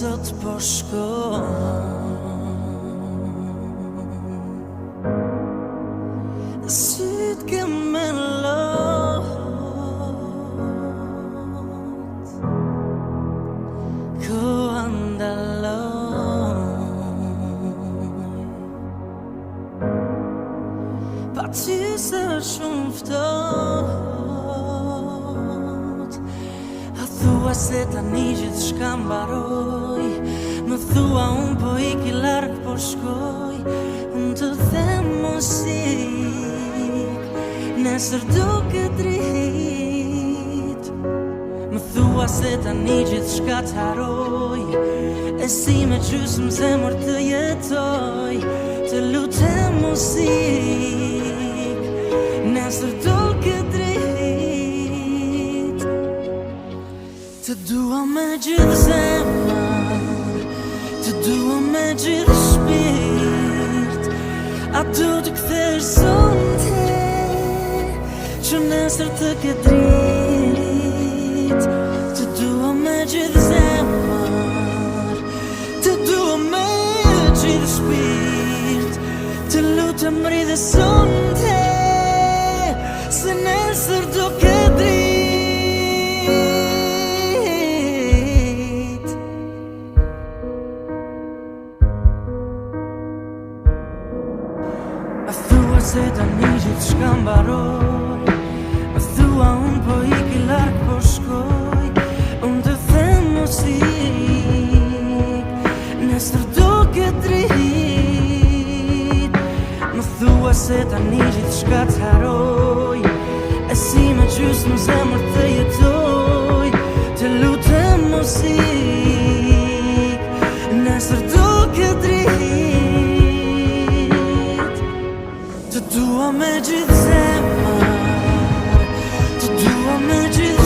sot po shkon. Syt ke me lot, koha ndaloj. Pa ty se shumë ftoht, a thua se tani gjithë shka mbaroj. Më thua unë po iki larg po shkoj. Unë të them mos ik, nesër duke drit. Më thua se tani gjithë shka të haroj, e si me gjysmë zemër të jetoj. Të lutem mos ik, nesër duke drit. Të dua me gjithë zemër, të dua me gjithë shpirt. A du të kthesh sonte, që nesër të ke drit. Të dua me gjithë zemër, të dua me gjithë shpirt. Të lutem rri dhe sonte, se nesër do ke drit. A thua se tani gjithë shka mbaroj, a thua unë po iki larg po shkoj. Unë të them mos ik, nesër do ke drit. Më thua se tani gjithë shka të haroj, e si me gjysmë zemër të jetoj. Të lutem mos ik, nesër do ke drit. Të dua me gjithë zemër, të dua me gjithë